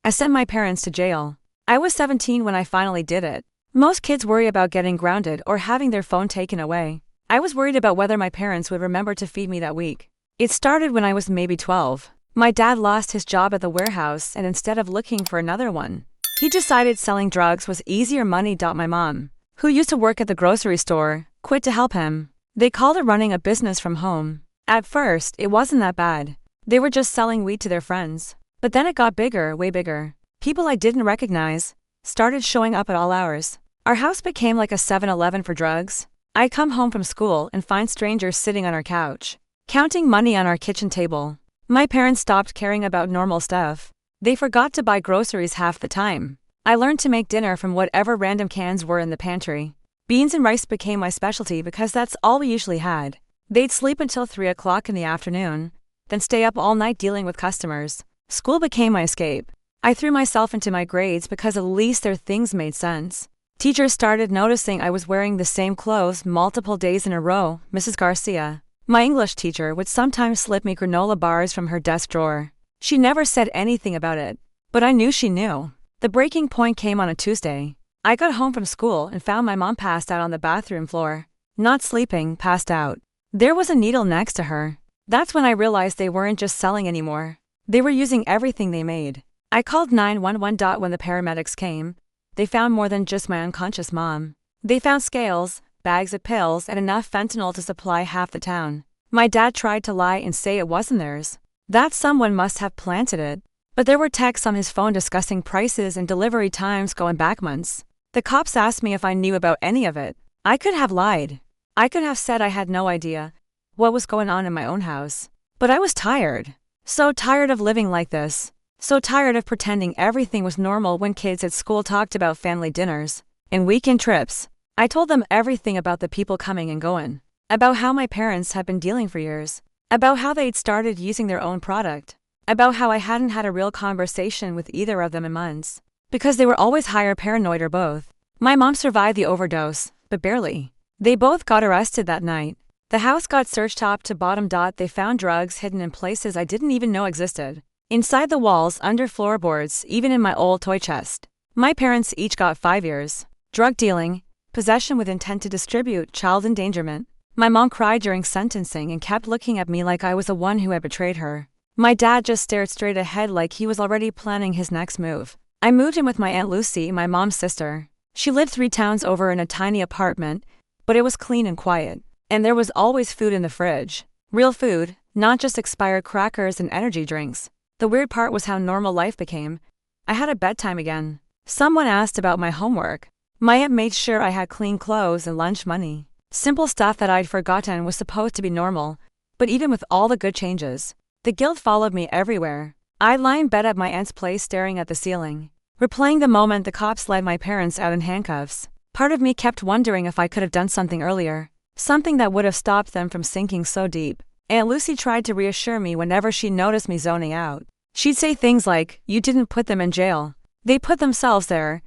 I sent my parents to jail. I was 17 when I finally did it. Most kids worry about getting grounded or having their phone taken away. I was worried about whether my parents would remember to feed me that week. It started when I was maybe 12. My dad lost his job at the warehouse, and instead of looking for another one, he decided selling drugs was easier money. My mom, who used to work at the grocery store, quit to help him. They called it running a business from home. At first, it wasn't that bad. They were just selling weed to their friends. But then it got bigger, way bigger. People I didn't recognize started showing up at all hours. Our house became like a 7-Eleven for drugs. I'd come home from school and find strangers sitting on our couch, counting money on our kitchen table. My parents stopped caring about normal stuff. They forgot to buy groceries half the time. I learned to make dinner from whatever random cans were in the pantry. Beans and rice became my specialty because that's all we usually had. They'd sleep until 3 o'clock in the afternoon, then stay up all night dealing with customers. School became my escape. I threw myself into my grades because at least their things made sense. Teachers started noticing I was wearing the same clothes multiple days in a row. Mrs. Garcia, my English teacher, would sometimes slip me granola bars from her desk drawer. She never said anything about it, but I knew she knew. The breaking point came on a Tuesday. I got home from school and found my mom passed out on the bathroom floor. Not sleeping, passed out. There was a needle next to her. That's when I realized they weren't just selling anymore. They were using everything they made. I called 911. When the paramedics came, they found more than just my unconscious mom. They found scales, bags of pills, and enough fentanyl to supply half the town. My dad tried to lie and say it wasn't theirs, that someone must have planted it. But there were texts on his phone discussing prices and delivery times going back months. The cops asked me if I knew about any of it. I could have lied. I could have said I had no idea what was going on in my own house. But I was tired. So tired of living like this. So tired of pretending everything was normal when kids at school talked about family dinners and weekend trips. I told them everything about the people coming and going, about how my parents had been dealing for years, about how they'd started using their own product, about how I hadn't had a real conversation with either of them in months, because they were always high or paranoid or both. My mom survived the overdose, but barely. They both got arrested that night. The house got searched top to bottom. They found drugs hidden in places I didn't even know existed. Inside the walls, under floorboards, even in my old toy chest. My parents each got 5 years. Drug dealing, possession with intent to distribute, child endangerment. My mom cried during sentencing and kept looking at me like I was the one who had betrayed her. My dad just stared straight ahead like he was already planning his next move. I moved in with my Aunt Lucy, my mom's sister. She lived 3 towns over in a tiny apartment, but it was clean and quiet. And there was always food in the fridge. Real food, not just expired crackers and energy drinks. The weird part was how normal life became. I had a bedtime again. Someone asked about my homework. My aunt made sure I had clean clothes and lunch money. Simple stuff that I'd forgotten was supposed to be normal. But even with all the good changes, the guilt followed me everywhere. I'd lie in bed at my aunt's place staring at the ceiling, replaying the moment the cops led my parents out in handcuffs. Part of me kept wondering if I could have done something earlier, something that would have stopped them from sinking so deep. Aunt Lucy tried to reassure me whenever she noticed me zoning out. She'd say things like, "You didn't put them in jail. They put themselves there."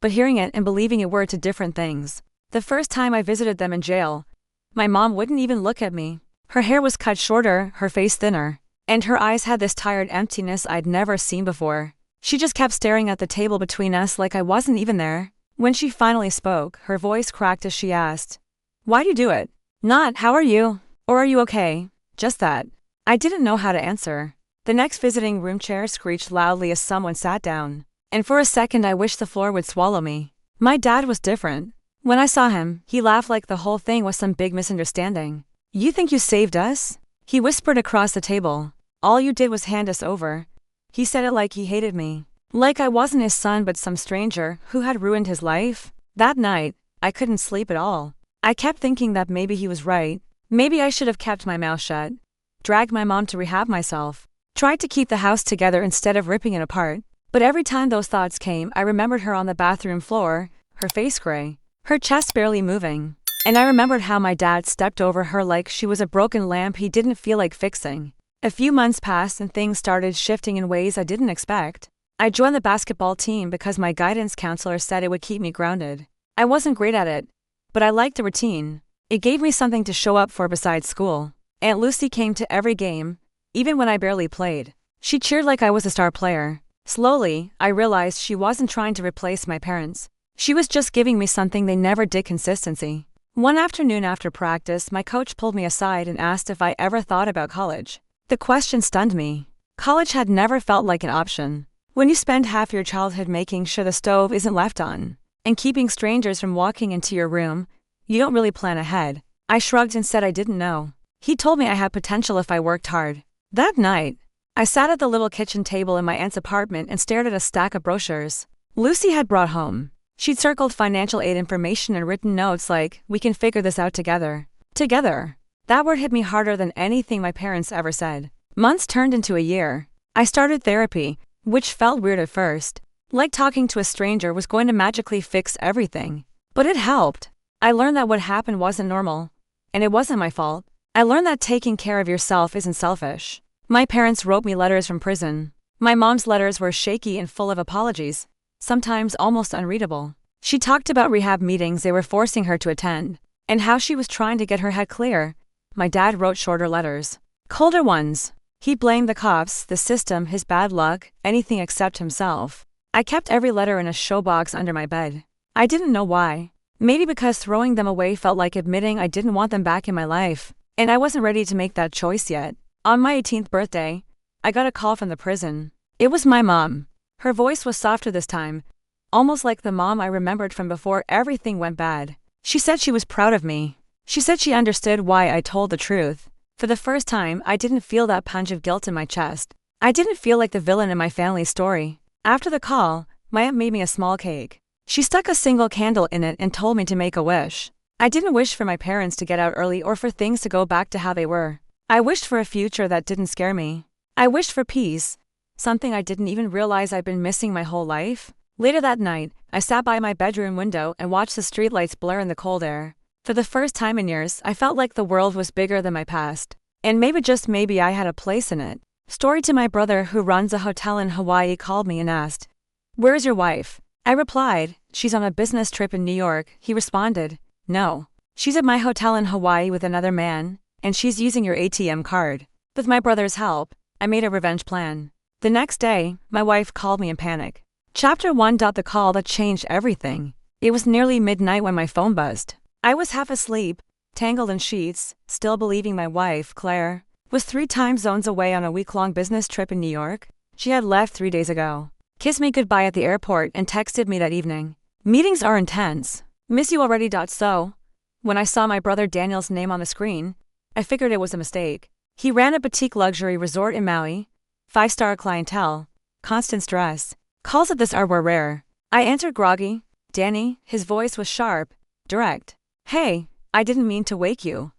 But hearing it and believing it were two different things. The first time I visited them in jail, my mom wouldn't even look at me. Her hair was cut shorter, her face thinner, and her eyes had this tired emptiness I'd never seen before. She just kept staring at the table between us like I wasn't even there. When she finally spoke, her voice cracked as she asked, "Why do you do it? Not, 'How are you?' or 'Are you okay?' Just that." I didn't know how to answer. The next visiting room chair screeched loudly as someone sat down, and for a second I wished the floor would swallow me. My dad was different. When I saw him, he laughed like the whole thing was some big misunderstanding. "You think you saved us?" He whispered across the table. "All you did was hand us over." He said it like he hated me. Like I wasn't his son but some stranger who had ruined his life. That night, I couldn't sleep at all. I kept thinking that maybe he was right. Maybe I should have kept my mouth shut. Dragged my mom to rehab myself. Tried to keep the house together instead of ripping it apart. But every time those thoughts came, I remembered her on the bathroom floor, her face gray, her chest barely moving. And I remembered how my dad stepped over her like she was a broken lamp he didn't feel like fixing. A few months passed and things started shifting in ways I didn't expect. I joined the basketball team because my guidance counselor said it would keep me grounded. I wasn't great at it, but I liked the routine. It gave me something to show up for besides school. Aunt Lucy came to every game, even when I barely played. She cheered like I was a star player. Slowly, I realized she wasn't trying to replace my parents. She was just giving me something they never did: consistency. One afternoon after practice, my coach pulled me aside and asked if I ever thought about college. The question stunned me. College had never felt like an option. When you spend half your childhood making sure the stove isn't left on, and keeping strangers from walking into your room, you don't really plan ahead. I shrugged and said I didn't know. He told me I had potential if I worked hard. That night, I sat at the little kitchen table in my aunt's apartment and stared at a stack of brochures Lucy had brought home. She'd circled financial aid information and written notes like, "We can figure this out together." Together. That word hit me harder than anything my parents ever said. Months turned into a year. I started therapy, which felt weird at first. Like talking to a stranger was going to magically fix everything. But it helped. I learned that what happened wasn't normal. And it wasn't my fault. I learned that taking care of yourself isn't selfish. My parents wrote me letters from prison. My mom's letters were shaky and full of apologies, sometimes almost unreadable. She talked about rehab meetings they were forcing her to attend, and how she was trying to get her head clear. My dad wrote shorter letters. Colder ones. He blamed the cops, the system, his bad luck, anything except himself. I kept every letter in a showbox under my bed. I didn't know why. Maybe because throwing them away felt like admitting I didn't want them back in my life, and I wasn't ready to make that choice yet. On my 18th birthday, I got a call from the prison. It was my mom. Her voice was softer this time, almost like the mom I remembered from before everything went bad. She said she was proud of me. She said she understood why I told the truth. For the first time, I didn't feel that punch of guilt in my chest. I didn't feel like the villain in my family's story. After the call, my aunt made me a small cake. She stuck a single candle in it and told me to make a wish. I didn't wish for my parents to get out early or for things to go back to how they were. I wished for a future that didn't scare me. I wished for peace, something I didn't even realize I'd been missing my whole life. Later that night, I sat by my bedroom window and watched the streetlights blur in the cold air. For the first time in years, I felt like the world was bigger than my past. And maybe, just maybe, I had a place in it. Story to my brother who runs a hotel in Hawaii called me and asked, "Where's your wife?" I replied, "She's on a business trip in New York." He responded, "No. She's at my hotel in Hawaii with another man, and she's using your ATM card." With my brother's help, I made a revenge plan. The next day, my wife called me in panic. Chapter 1. The call that changed everything. It was nearly midnight when my phone buzzed. I was half asleep, tangled in sheets, still believing my wife, Claire, was 3 time zones away on a week-long business trip in New York. She had left 3 days ago, kissed me goodbye at the airport, and texted me that evening. "Meetings are intense. Miss you already." So, when I saw my brother Daniel's name on the screen, I figured it was a mistake. He ran a boutique luxury resort in Maui, 5-star clientele, constant stress. Calls at this hour were rare. I answered groggy. "Danny," his voice was sharp, direct. "Hey, I didn't mean to wake you.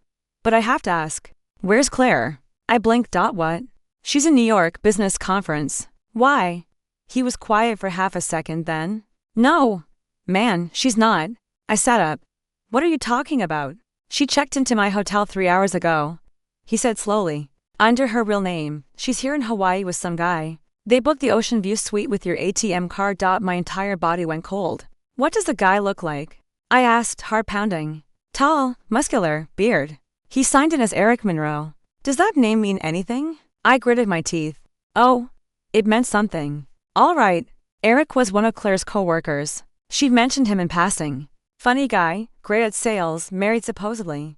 But I have to ask, where's Claire?" I blinked. "What?" "She's in New York, business conference." "Why?" He was quiet for half a second, then, "No, man, she's not." I sat up. "What are you talking about?" "She checked into my hotel 3 hours ago," he said slowly. "Under her real name. She's here in Hawaii with some guy. They booked the Ocean View suite with your ATM card." My entire body went cold. "What does the guy look like?" I asked, heart pounding. "Tall, muscular, beard." He signed in as Eric Monroe. "Does that name mean anything?" I gritted my teeth. Oh, it meant something. All right. Eric was one of Claire's co-workers. She'd mentioned him in passing. Funny guy, great at sales, married supposedly.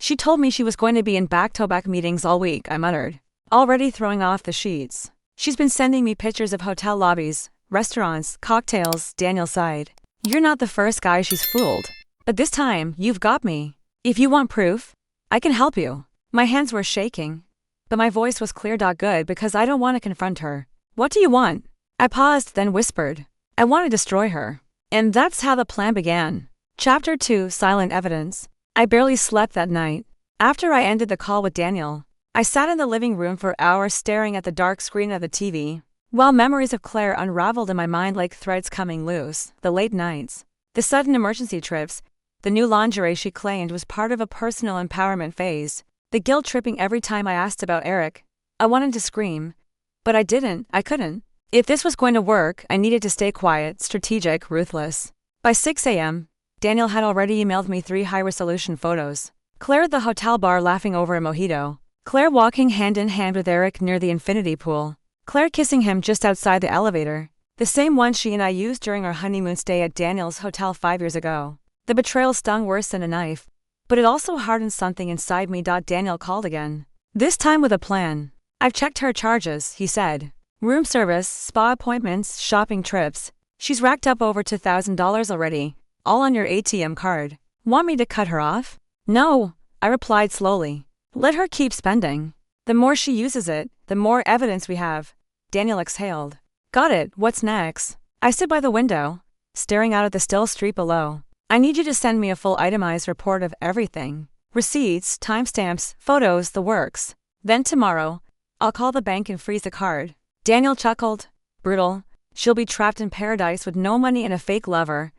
She told me she was going to be in back-to-back meetings all week, I muttered, already throwing off the sheets. "She's been sending me pictures of hotel lobbies, restaurants, cocktails." Daniel sighed. "You're not the first guy she's fooled. But this time, you've got me. If you want proof, I can help you." My hands were shaking, but my voice was clear. "Good, because I don't want to confront her." "What do you want?" I paused, then whispered, "I want to destroy her." And that's how the plan began. Chapter 2. Silent evidence. I barely slept that night. After I ended the call with Daniel, I sat in the living room for hours staring at the dark screen of the TV, while memories of Claire unraveled in my mind like threads coming loose. The late nights, the sudden emergency trips, the new lingerie she claimed was part of a personal empowerment phase, the guilt tripping every time I asked about Eric. I wanted to scream, but I didn't. I couldn't. If this was going to work, I needed to stay quiet, strategic, ruthless. By 6 a.m., Daniel had already emailed me 3 high-resolution photos. Claire at the hotel bar laughing over a mojito. Claire walking hand in hand with Eric near the infinity pool. Claire kissing him just outside the elevator. The same one she and I used during our honeymoon stay at Daniel's hotel 5 years ago. The betrayal stung worse than a knife, but it also hardened something inside me. Daniel called again. This time with a plan. I've checked her charges, he said. Room service, spa appointments, shopping trips. She's racked up over $2,000 already, all on your ATM card. Want me to cut her off? No, I replied slowly. Let her keep spending. The more she uses it, the more evidence we have. Daniel exhaled. Got it, what's next? I stood by the window, staring out at the still street below. I need you to send me a full itemized report of everything. Receipts, timestamps, photos, the works. Then tomorrow, I'll call the bank and freeze the card. Daniel chuckled. Brutal. She'll be trapped in paradise with no money and a fake lover.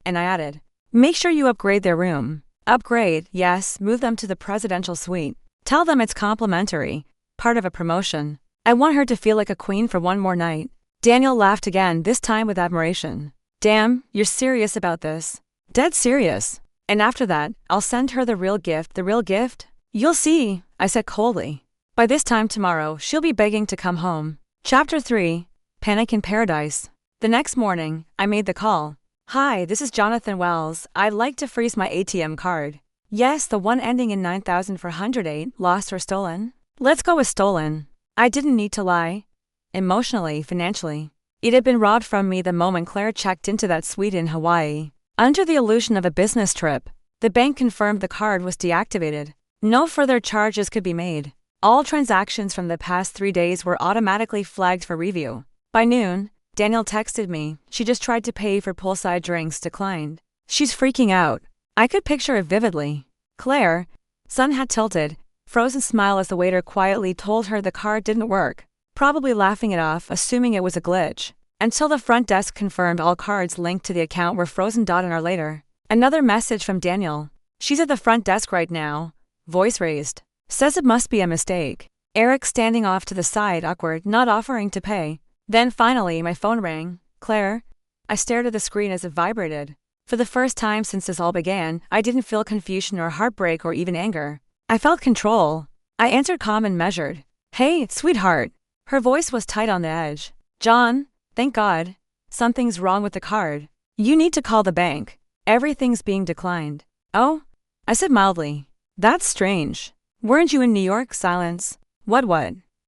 And I added, make sure you upgrade their room. Upgrade, yes, move them to the presidential suite. Tell them it's complimentary, part of a promotion. I want her to feel like a queen for one more night. Daniel laughed again, this time with admiration. Damn, you're serious about this. Dead serious. And after that, I'll send her the real gift. The real gift? You'll see, I said coldly. By this time tomorrow, she'll be begging to come home. Chapter 3. Panic in Paradise. The next morning, I made the call. Hi, this is Jonathan Wells. I'd like to freeze my ATM card. Yes, the one ending in 9408, lost or stolen? Let's go with stolen. I didn't need to lie. Emotionally, financially. It had been robbed from me the moment Claire checked into that suite in Hawaii. Under the illusion of a business trip, the bank confirmed the card was deactivated. No further charges could be made. All transactions from the past 3 days were automatically flagged for review. By noon, Daniel texted me. She just tried to pay for poolside drinks, declined. She's freaking out. I could picture it vividly. Claire, sun had tilted, frozen smile as the waiter quietly told her the card didn't work, probably laughing it off, assuming it was a glitch. Until the front desk confirmed all cards linked to the account were frozen. An hour later, another message from Daniel. She's at the front desk right now. Voice raised. Says it must be a mistake. Eric standing off to the side, awkward, not offering to pay. Then finally, my phone rang. Claire. I stared at the screen as it vibrated. For the first time since this all began, I didn't feel confusion or heartbreak or even anger. I felt control. I answered calm and measured. Hey, sweetheart. Her voice was tight on the edge. John. Thank God. Something's wrong with the card. You need to call the bank. Everything's being declined. Oh? I said mildly. That's strange. Weren't you in New York? Silence. What?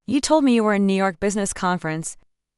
You told me you were in New York business conference.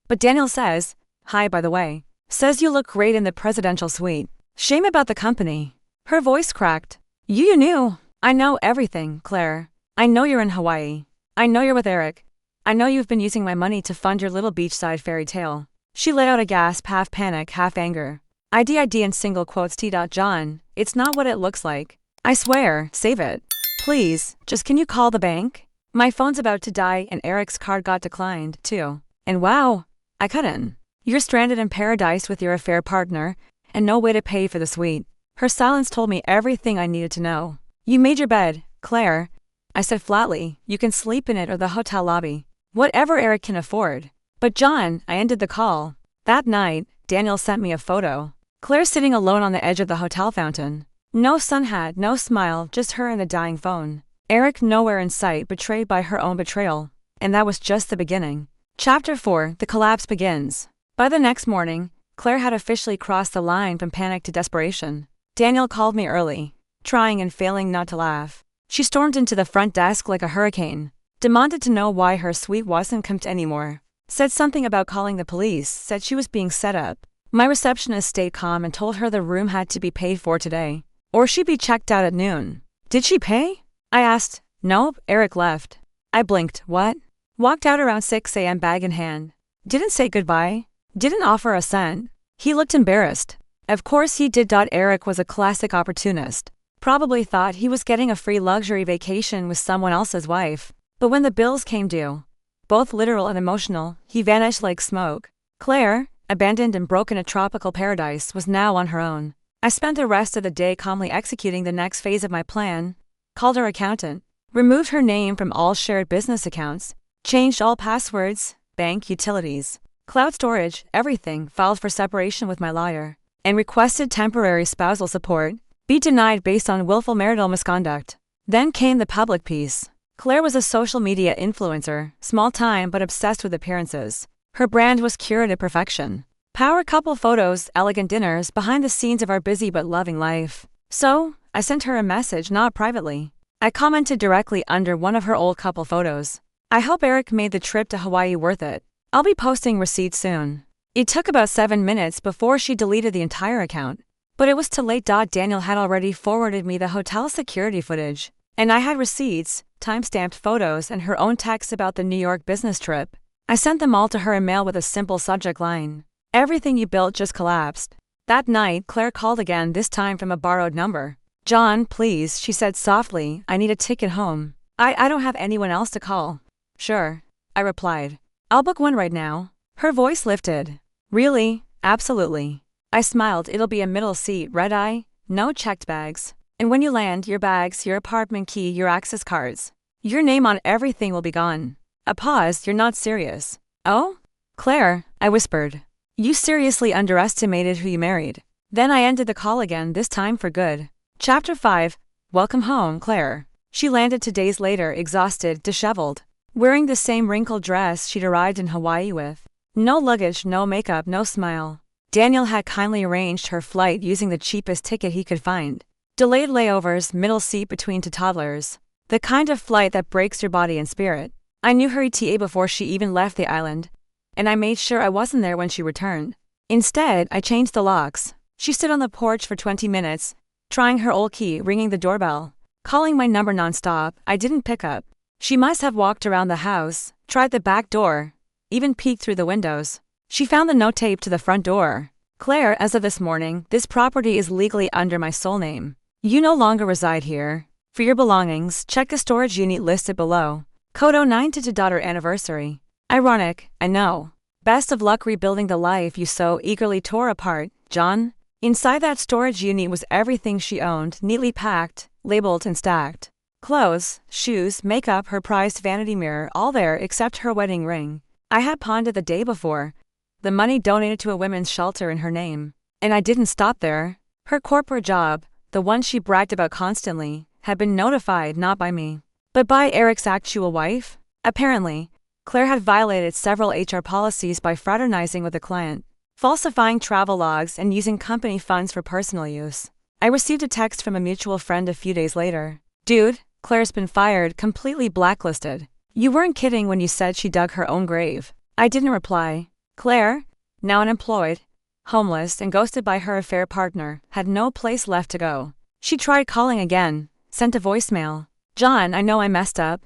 But Daniel says, hi by the way, says you look great in the presidential suite. Shame about the company. Her voice cracked. You knew. I know everything, Claire. I know you're in Hawaii. I know you're with Eric. I know you've been using my money to fund your little beachside fairy tale. She let out a gasp, half panic, half anger. ID in single quotes. John, it's not what it looks like. I swear, save it. Please, just can you call the bank? My phone's about to die and Eric's card got declined, too. And wow, I couldn't. You're stranded in paradise with your affair partner, and no way to pay for the suite. Her silence told me everything I needed to know. You made your bed, Claire. I said flatly, you can sleep in it or the hotel lobby. Whatever Eric can afford. But John, I ended the call. That night, Daniel sent me a photo. Claire sitting alone on the edge of the hotel fountain. No sun hat, no smile, just her and the dying phone. Eric nowhere in sight, betrayed by her own betrayal. And that was just the beginning. Chapter 4, the collapse begins. By the next morning, Claire had officially crossed the line from panic to desperation. Daniel called me early, trying and failing not to laugh. She stormed into the front desk like a hurricane, demanded to know why her suite wasn't comped anymore. Said something about calling the police, said she was being set up. My receptionist stayed calm and told her the room had to be paid for today, or she'd be checked out at noon. Did she pay? I asked. Nope, Eric left. I blinked. What? Walked out around 6 a.m. bag in hand. Didn't say goodbye. Didn't offer a cent. He looked embarrassed. Of course he did. Eric was a classic opportunist. Probably thought he was getting a free luxury vacation with someone else's wife. But when the bills came due, both literal and emotional, he vanished like smoke. Claire, abandoned and broken a tropical paradise, was now on her own. I spent the rest of the day calmly executing the next phase of my plan. Called her accountant, removed her name from all shared business accounts, changed all passwords, bank, utilities, cloud storage, everything, filed for separation with my lawyer, and requested temporary spousal support, be denied based on willful marital misconduct. Then came the public piece. Claire was a social media influencer, small time but obsessed with appearances. Her brand was curated perfection. Power couple photos, elegant dinners, behind the scenes of our busy but loving life. So, I sent her a message, not privately. I commented directly under one of her old couple photos. I hope Eric made the trip to Hawaii worth it. I'll be posting receipts soon. It took about 7 minutes before she deleted the entire account. But it was too late. Daniel had already forwarded me the hotel security footage. And I had receipts, time-stamped photos, and her own texts about the New York business trip. I sent them all to her in mail with a simple subject line. Everything you built just collapsed. That night, Claire called again, this time from a borrowed number. John, please, she said softly, I need a ticket home. I don't have anyone else to call. Sure, I replied. I'll book one right now. Her voice lifted. Really? Absolutely. I smiled. It'll be a middle seat, red eye, no checked bags. And when you land, your bags, your apartment key, your access cards. Your name on everything will be gone. A pause. You're not serious. Oh? Claire, I whispered. You seriously underestimated who you married. Then I ended the call again, this time for good. Chapter 5. Welcome home, Claire. She landed 2 days later, exhausted, disheveled, wearing the same wrinkled dress she'd arrived in Hawaii with. No luggage, no makeup, no smile. Daniel had kindly arranged her flight using the cheapest ticket he could find. Delayed layovers, middle seat between two toddlers. The kind of flight that breaks your body and spirit. I knew her ETA before she even left the island, and I made sure I wasn't there when she returned. Instead, I changed the locks. She stood on the porch for 20 minutes, trying her old key, ringing the doorbell, calling my number nonstop. I didn't pick up. She must have walked around the house, tried the back door, even peeked through the windows. She found the note taped to the front door. Claire, as of this morning, this property is legally under my sole name. You no longer reside here. For your belongings, check the storage unit listed below. Code 09 to daughter anniversary. Ironic, I know. Best of luck rebuilding the life you so eagerly tore apart, John. Inside that storage unit was everything she owned, neatly packed, labeled and stacked. Clothes, shoes, makeup, her prized vanity mirror, all there except her wedding ring. I had pawned it the day before. The money donated to a women's shelter in her name. And I didn't stop there. Her corporate job, the one she bragged about constantly, had been notified not by me, but by Eric's actual wife. Apparently, Claire had violated several HR policies by fraternizing with a client, falsifying travel logs, and using company funds for personal use. I received a text from a mutual friend a few days later. Dude, Claire's been fired, completely blacklisted. You weren't kidding when you said she dug her own grave. I didn't reply. Claire, now unemployed, homeless, and ghosted by her affair partner, had no place left to go. She tried calling again, sent a voicemail. John, I know I messed up,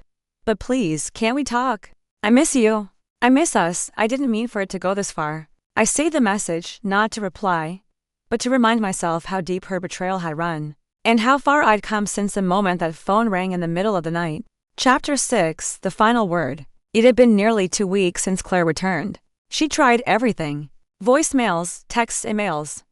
but please, can't we talk? I miss you. I miss us. I didn't mean for it to go this far. I saved the message, not to reply, but to remind myself how deep her betrayal had run, and how far I'd come since the moment that phone rang in the middle of the night. Chapter 6. The final word. It had been nearly 2 weeks since Claire returned. She tried everything. Voicemails, texts, emails.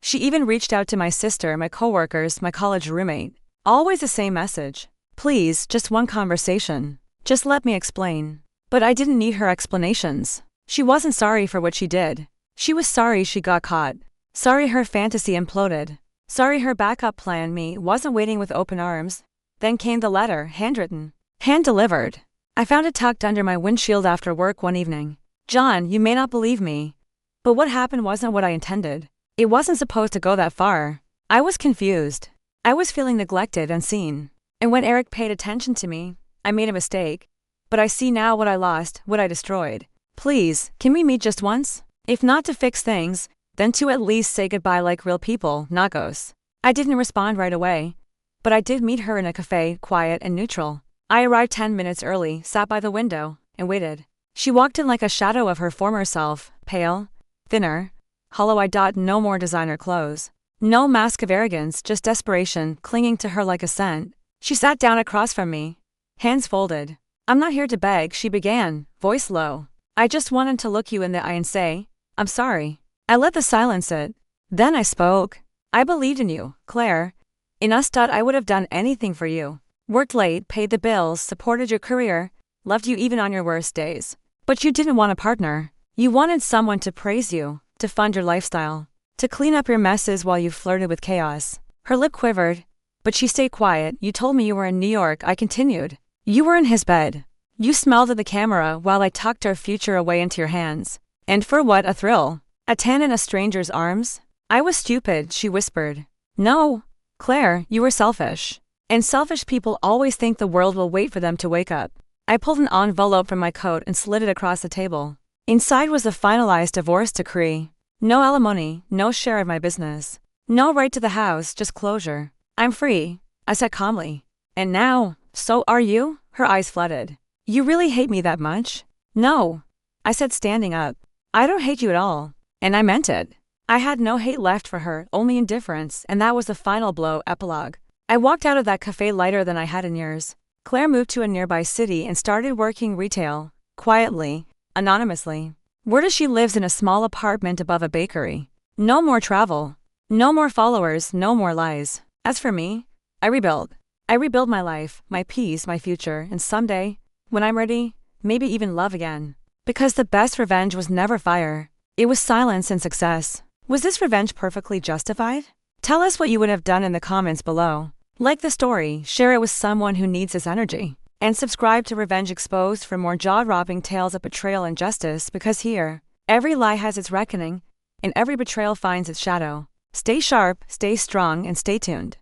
She even reached out to my sister, my coworkers, my college roommate. Always the same message. Please, just one conversation. Just let me explain. But I didn't need her explanations. She wasn't sorry for what she did. She was sorry she got caught. Sorry her fantasy imploded. Sorry her backup plan, me, wasn't waiting with open arms. Then came the letter, handwritten. Hand-delivered. I found it tucked under my windshield after work one evening. John, you may not believe me, but what happened wasn't what I intended. It wasn't supposed to go that far. I was confused. I was feeling neglected and seen. And when Eric paid attention to me, I made a mistake. But I see now what I lost, what I destroyed. Please, can we meet just once? If not to fix things, then to at least say goodbye like real people, not ghosts. I didn't respond right away, but I did meet her in a cafe, quiet and neutral. I arrived 10 minutes early, sat by the window, and waited. She walked in like a shadow of her former self, pale, thinner, hollow-eyed. No more designer clothes. No mask of arrogance, just desperation clinging to her like a scent. She sat down across from me, hands folded. I'm not here to beg, she began, voice low. I just wanted to look you in the eye and say, I'm sorry. I let the silence sit. Then I spoke. I believed in you, Claire. In us. I would have done anything for you. Worked late, paid the bills, supported your career, loved you even on your worst days. But you didn't want a partner. You wanted someone to praise you, to fund your lifestyle, to clean up your messes while you flirted with chaos. Her lip quivered, but she stayed quiet. You told me you were in New York, I continued. You were in his bed. You smiled at the camera while I tucked our future away into your hands. And for what a thrill. A tan in a stranger's arms? I was stupid, she whispered. No, Claire, you were selfish. And selfish people always think the world will wait for them to wake up. I pulled an envelope from my coat and slid it across the table. Inside was the finalized divorce decree. No alimony, no share of my business. No right to the house, just closure. I'm free, I said calmly. And now, so are you? Her eyes flooded. You really hate me that much? No, I said standing up. I don't hate you at all. And I meant it. I had no hate left for her, only indifference, and that was the final blow, epilogue. I walked out of that cafe lighter than I had in years. Claire moved to a nearby city and started working retail, quietly, anonymously. Word is she lives in a small apartment above a bakery. No more travel. No more followers, no more lies. As for me, I rebuild. I rebuild my life, my peace, my future, and someday, when I'm ready, maybe even love again. Because the best revenge was never fire. It was silence and success. Was this revenge perfectly justified? Tell us what you would have done in the comments below. Like the story, share it with someone who needs this energy. And subscribe to Revenge Exposed for more jaw-dropping tales of betrayal and justice, because here, every lie has its reckoning, and every betrayal finds its shadow. Stay sharp, stay strong, and stay tuned.